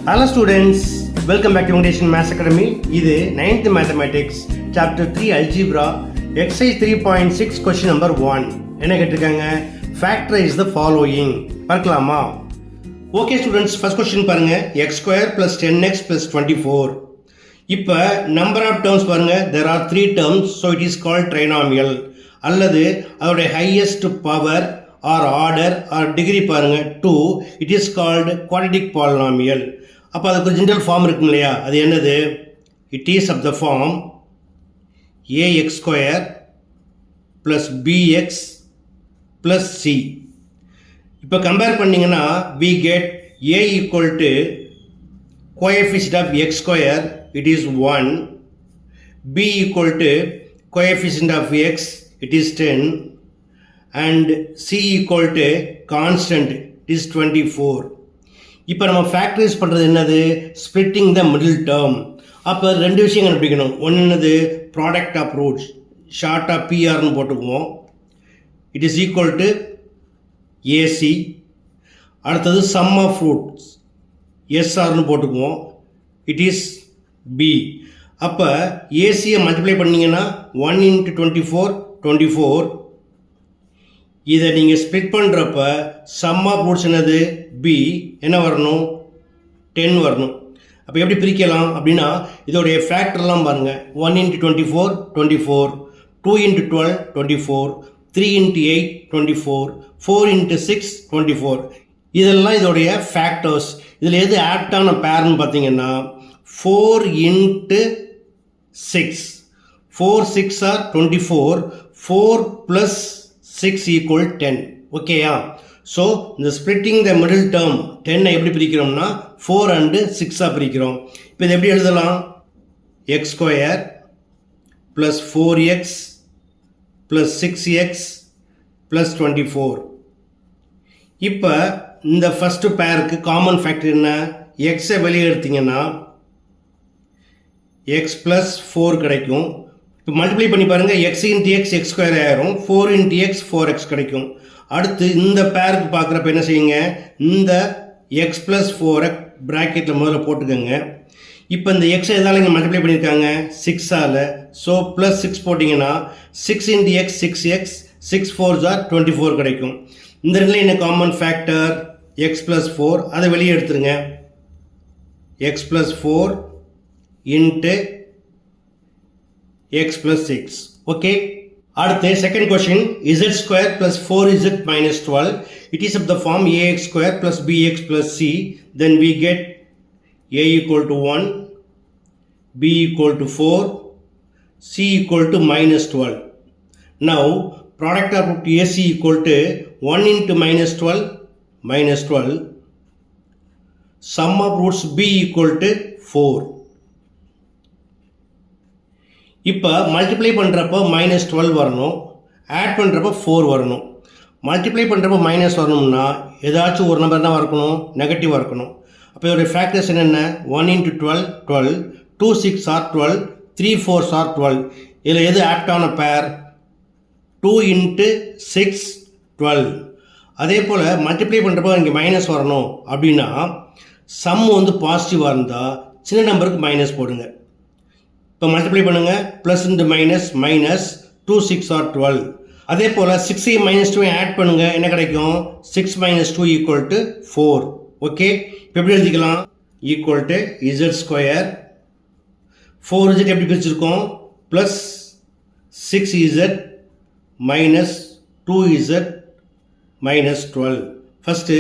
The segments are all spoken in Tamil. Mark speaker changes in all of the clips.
Speaker 1: Hello students, welcome back to Foundation Maths Academy. இது 9th Mathematics, Chapter 3 Algebra, Exercise 3.6 Question number 1. என்ன கேட்டிருக்காங்க? Factorize the following. பார்க்கலாமா? Okay students, first question பாருங்க. x square plus 10x plus 24. இப்போ number of terms பாருங்க. There are 3 terms, so it is called trinomial. அல்லது அதோடைய highest power or order or degree பாருங்க 2, it is called quadratic polynomial. அப்போ அதுக்கு ஜென்ரல் ஃபார்ம் இருக்கும் இல்லையா, அது என்னது? It is of the form ax square plus bx plus c. இப்போ கம்பேர் பண்ணிங்கன்னா we get a equal to coefficient of x square, it is 1, b equal to coefficient of x, it is 10, and c equal to constant, it is 24. இப்போ நம்ம ஃபேக்டரைஸ் பண்ணுறது என்னது? ஸ்ப்ளிட்டிங் த மிடில் டேர்ம். அப்போ ரெண்டு விஷயம் கண்டுபிடிக்கணும். ஒன்று என்னது? ப்ராடக்ட் ஆஃப் ரூட்ஸ், ஷார்ட்டாக பிஆர்னு போட்டுக்குவோம். It is equal to AC. அடுத்தது சம் ஆஃப் ரூட்ஸ், எஸ்ஆர்னு போட்டுக்குவோம். It is B. அப்போ ஏசியை மல்டிப்ளை பண்ணிங்கன்னா 1 × 24 24. இதை நீங்கள் ஸ்ப்ளிட் பண்ணுறப்ப சம் ஆஃப் ரூட்ஸ் என்னது? பி என்ன வரணும்? 10 வரணும். அப்போ எப்படி பிரிக்கலாம் அப்படின்னா இதோடைய ஃபேக்டர்லாம் பாருங்கள். 1 × 24 24, 2 × 12 24, 3 × 8 24, 4 × 6 24. இதெல்லாம் இதோடைய ஃபேக்டர்ஸ். இதில் எது ஆப்டான பேர்னு பார்த்தீங்கன்னா 4 × 6. 4 6 are 24, 4 + 6 = 10. ஓகேயா? ஸோ இந்த ஸ்ப்ளிட்டிங் த மிடில் டேர்ம் 10 எப்படி பிரிக்கிறோம்னா 4 and 6 பிரிக்கிறோம். இப்போ இதை எப்படி எழுதலாம்? X square plus 4x plus 6x plus 24. இப்போ இந்த ஃபஸ்ட்டு பேருக்கு காமன் ஃபேக்டர் என்ன? எக்ஸை வெளியே எடுத்தீங்கன்னா எக்ஸ் ப்ளஸ் 4 கிடைக்கும். இப்போ மல்டிப்ளை பண்ணி பாருங்கள். எக்ஸ் × எக்ஸ் எக்ஸ் ஸ்கொயர் ஆயிரும், 4 × எக்ஸ் 4x கிடைக்கும். அடுத்து இந்த பேருக்கு பார்க்குறப்ப என்ன செய்யுங்க? இந்த எக்ஸ் ப்ளஸ் 4 ப்ராக்கெட்டில் முதல்ல போட்டுக்கோங்க. இப்போ இந்த எக்ஸை எதால் இங்கே மல்டிப்ளை பண்ணியிருக்காங்க? 6ஆல். ஸோ ப்ளஸ் 6 போட்டிங்கன்னா 6 × எக்ஸ் 6x, 6 4s are 24 கிடைக்கும். இந்த இடத்துல என்ன காமன் ஃபேக்டர்? X plus 4. அதை வெளியே எடுத்துருங்க. X plus 4 × x plus 6. Okay, அடுத்து second question. z square plus 4z minus 12. It is of the form ax square plus bx plus c. Then we get a equal to 1, b equal to 4, c equal to minus 12. Now product of root ac equal to 1 × minus 12 minus 12. Sum of roots b equal to 4. இப்போ மல்டிப்ளை பண்ணுறப்போ -12 வரணும், ஆட் பண்ணுறப்போ 4 வரணும். மல்டிப்ளை பண்ணுறப்போ மைனஸ் வரணும்னா ஏதாச்சும் ஒரு நம்பர் தான் இருக்கணும், நெகட்டிவாக இருக்கணும். அப்போ இதோடைய ஃபேக்டர்ஸ் என்னென்ன? 1 × 12 12, 2 6 are 12, 3 4s are 12. இதில் எது ஆப்டான பேர்? 2 × 6 12. அதே போல் மல்டிப்ளை பண்ணுறப்போ இங்கே மைனஸ் வரணும் அப்படின்னா சம் வந்து பாசிட்டிவாக இருந்தால் சின்ன நம்பருக்கு மைனஸ் போடுங்க. இப்போ மல்டிப்ளை பண்ணுங்கள். Plus × minus minus 2 6 are 12. அதே போல் 6 -2 ஆட் பண்ணுங்கள். என்ன கிடைக்கும்? 6 - 2 = 4. ஓகே, இப்போ எப்படி எழுதிக்கலாம்? Equal to z square 4z எப்படி பிரிச்சிருக்கோம்? Plus 6z minus 2z minus 12. First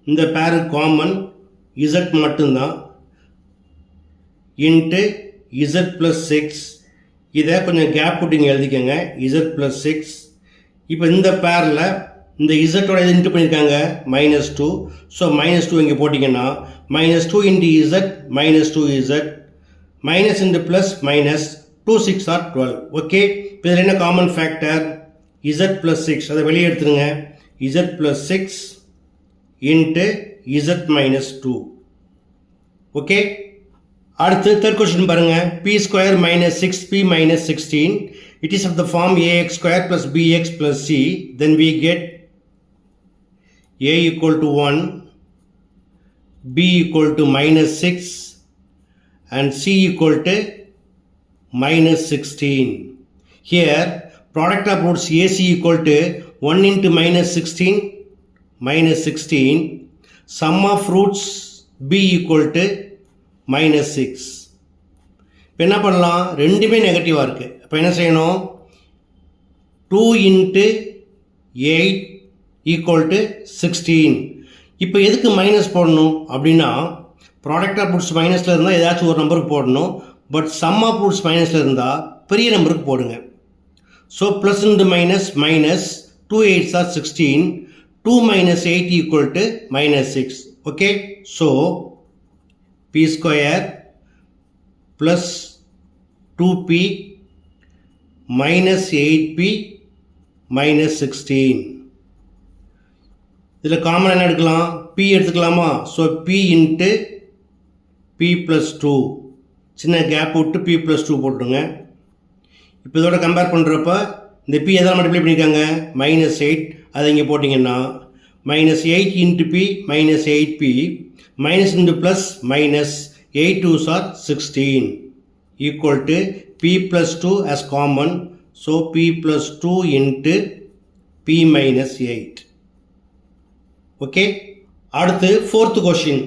Speaker 1: இந்த பேரு காமன் z மட்டும்தான் இன்ட்டு z + 6. இதை கொஞ்சம் கேப் விட்டு இங்கே எழுதிக்கோங்க. z + 6. இப்போ இந்த பேரில் இந்த z-ஓட இது இன்ட்டு பண்ணியிருக்காங்க -2. ஸோ -2 இங்கே போட்டிங்கன்னா -2 × z -2z minus into plus minus 2 6 are 12. Okay, இப்போ இதில் என்ன காமன் ஃபேக்டர்? z + 6. அதை வெளியே எடுத்துருங்க. z + 6 × z - 2. ஓகே, அடுத்து தேர்ட் கொஸ்டின் பாருங்க. p square minus 6p minus 16. It is of the form ax square plus bx plus c. Then we get a equal to 1, b equal to minus 6 and c equal to minus 16. Here product of roots AC equal to 1 into minus 16, sum of roots b equal to minus 6. இப்போ என்ன பண்ணலாம், ரெண்டுமே நெகட்டிவாக இருக்குது. இப்போ என்ன செய்யணும், 2 into 8 equal to 16. இப்போ எதுக்கு மைனஸ் போடணும் அப்படின்னா, ப்ராடக்ட் ஆஃப் ரூட்ஸ் மைனஸில் இருந்தால் ஏதாச்சும் ஒரு நம்பருக்கு போடணும். பட் சம் ஆஃப் ரூட்ஸ் மைனஸில் இருந்தால் பெரிய நம்பருக்கு போடுங்க. So plus into minus minus 2 8s are 16. 2 minus 8 equal to minus 6. Okay, so p square plus 2p minus 8p minus 16. இதில் காமன் என்ன எடுக்கலாம், p எடுத்துக்கலாமா? So p into p plus 2, சின்ன கேப் விட்டு p plus 2 போட்டுருங்க. இப்போ இதோட கம்பேர் பண்ணுறப்ப இந்த p எதாவது மல்டிப்ளை பண்ணியிருக்காங்க, மைனஸ் 8, அதை இங்கே போட்டிங்கன்னா minus 8 into p minus 8p minus into plus minus 8 2s are 16 equal to p plus 2 as common. So p plus 2 into p minus 8. Okay, அடுத்து fourth question.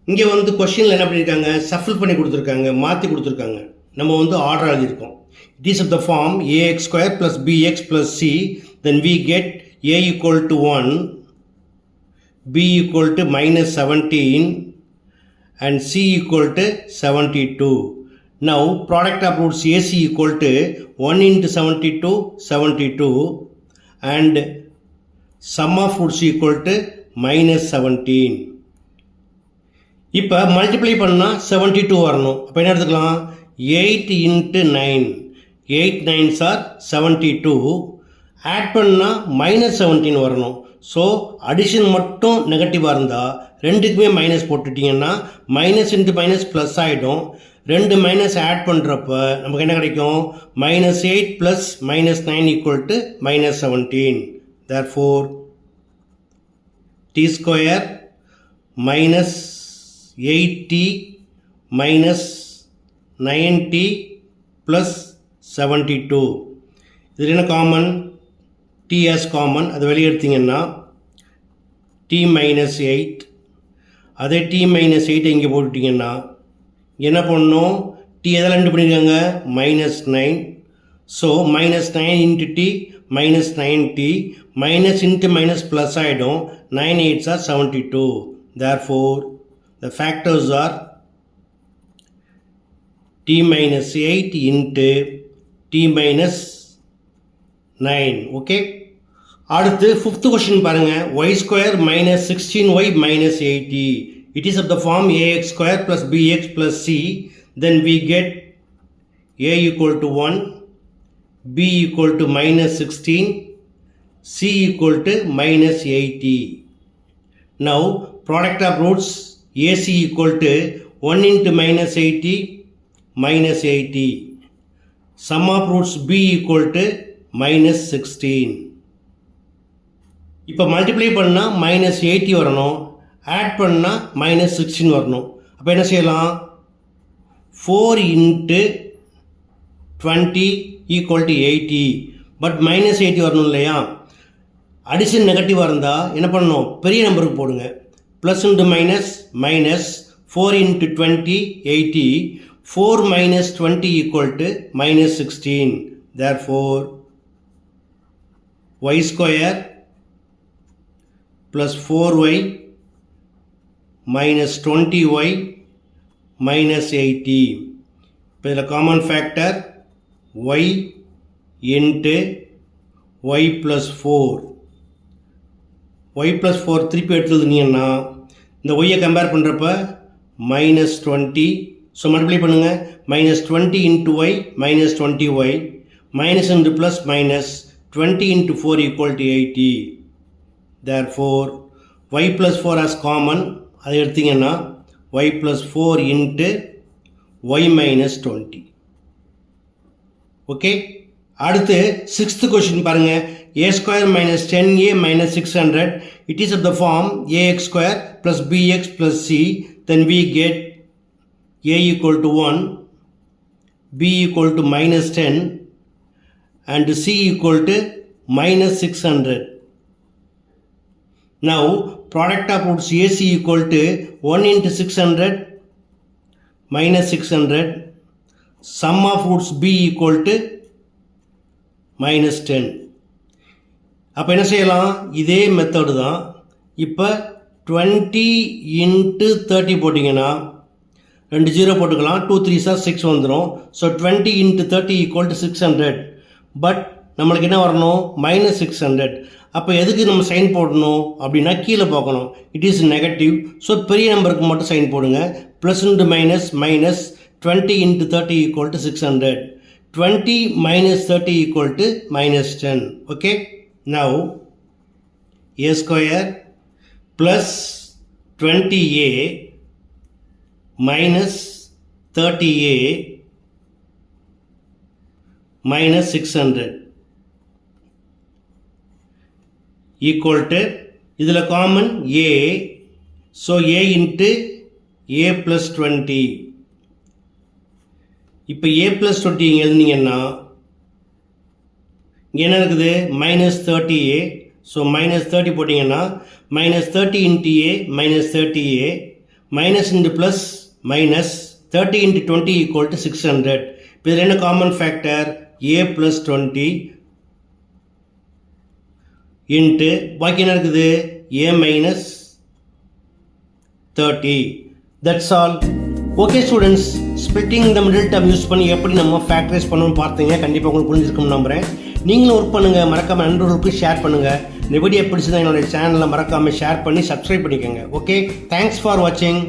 Speaker 1: இங்கே வந்து கொஸ்டினில் என்ன பண்ணியிருக்காங்க, சஃபில் பண்ணி கொடுத்துருக்காங்க, மாற்றி கொடுத்துருக்காங்க. நம்ம வந்து ஆர்டர் எழுதியிருக்கோம். It is of the form ax square plus bx plus c, then we get a equal to 1, b equal to minus 17 and c equal to 72. Now product of roots AC equal to 1 into 72 and sum of roots equal to minus 17. இப்போ மல்டிப்ளை பண்ணால் 72 வரணும். அப்போ என்ன எடுத்துக்கலாம், 8 into 9, 8 9s are 72, ஆட் பண்ணால் மைனஸ் 17 வரணும். ஸோ அடிஷன் மட்டும் நெகட்டிவாக இருந்தால் ரெண்டுக்குமே மைனஸ் போட்டுட்டிங்கன்னா மைனஸ் இன்ட்டு மைனஸ் ப்ளஸ் ஆகிடும். ரெண்டு மைனஸ் ஆட் பண்ணுறப்ப நமக்கு என்ன கிடைக்கும், minus 8 plus minus 9 equal to minus 17. Therefore t square minus 8t minus 9t plus 72. இதில் என்ன காமன், t as காமன், அது வெளியே எடுத்தீங்கன்னா t minus 8, அதே t minus 8 இங்கே போட்டுட்டிங்கன்னா என்ன பண்ணணும், t எதெல்லாம் ரெண்டு பண்ணியிருக்காங்க, minus 9. So minus 9 into t minus 9t, minus into minus plus ஆகிடும், 9 8s are 72. Therefore the factors are t minus 8 into t minus 9. Okay, அடுத்து ஃபிஃப்த் கொஸ்டின் பாருங்க, y square minus 16y minus 80. It is of the form ax square plus bx plus c, then we get a equal to 1, b equal to minus 16, c equal to minus 80. Now product of roots AC equal to 1 into minus 80 minus 80. Sum of roots b equal to minus 16. இப்போ மல்டிப்ளை பண்ணால் மைனஸ் 80 வரணும், ஆட் பண்ணால் மைனஸ் 16 வரணும். அப்போ என்ன செய்யலாம், 4 into 20 equal to 80. But minus 80 வரணும் இல்லையா, அடிஷன் நெகட்டிவாக இருந்தால் என்ன பண்ணணும், பெரிய நம்பருக்கு போடுங்க. Plus into minus minus 4 into 20 80, 4 minus 20 equal to minus 16. Therefore y square plus 4y minus 20y minus 80. இப்போ இதில் common factor y into y plus 4. y plus 4 திருப்பி எடுத்துருந்தீங்கன்னா இந்த y கம்பேர் பண்ணுறப்ப minus 20. ஸோ மல்டிப்ளை பண்ணுங்கள், minus 20 into y minus 20y minus into plus minus 20 into 4 equal to 80. Therefore y plus 4 as common, அதை எடுத்தீங்கன்னா y plus 4 into y minus 20. Okay, அடுத்து சிக்ஸ்த் கொஸ்டின் பாருங்க, a square minus 10a minus 600. It is of the form ax square plus bx plus c. Then we get a equal to 1, b equal to minus 10 and c equal to minus 600. Now product of roots AC equal to 1 into 600 minus 600. Sum of roots B equal to minus 10. அப்போ என்ன செய்யலாம், இதே மெத்தடு தான். இப்போ 20 into 30 போட்டிங்கன்னா 2 0 போட்டுக்கலாம், 2 3s are 6 வந்துடும். So 20 into 30 equal to 600. But நம்மளுக்கு என்ன வரணும், மைனஸ் 600. அப்போ எதுக்கு நம்ம சைன் போடணும் அப்படின்னா கீழே பார்க்கணும். It is negative. ஸோ பெரிய நம்பருக்கு மட்டும் சைன் போடுங்க. Plus into minus minus 20 into 30 equal to 600. 20 minus 30 equal to minus 10. Okay. Now a square plus 20a minus 30a minus 600 equal to, இதில் common a, so a into a plus 20. இப்போ a plus 20 இங்கே எழுதினீங்கன்னா இங்கே என்ன இருக்குது, மைனஸ் 30a. ஸோ மைனஸ் 30 போட்டிங்கன்னா minus 30 into a minus 30a minus into plus minus 30 into 20 equal to 600. இப்போ இதில் என்ன common factor, a plus 20 into பாக்கி என்ன இருக்குது, a minus 30. That's all. Okay students, splitting இந்த மிடில் டேர்ம் யூஸ் பண்ணி எப்படி நம்ம ஃபேக்டரைஸ் பண்ணணும்னு பார்த்தீங்க. கண்டிப்பாக உங்களுக்கு புரிஞ்சிருக்கும்னு நம்புகிறேன். நீங்களும் ஒர்க் பண்ணுங்கள், மறக்காமல் நண்பர்களுக்கு ஷேர் பண்ணுங்கள். இந்த வீடியோ பிடிச்சதான் என்னுடைய சேனலில் மறக்காமல் ஷேர் பண்ணி சப்ஸ்கிரைப் பண்ணிக்கோங்க. ஓகே, தேங்க்ஸ் ஃபார் வாட்சிங்.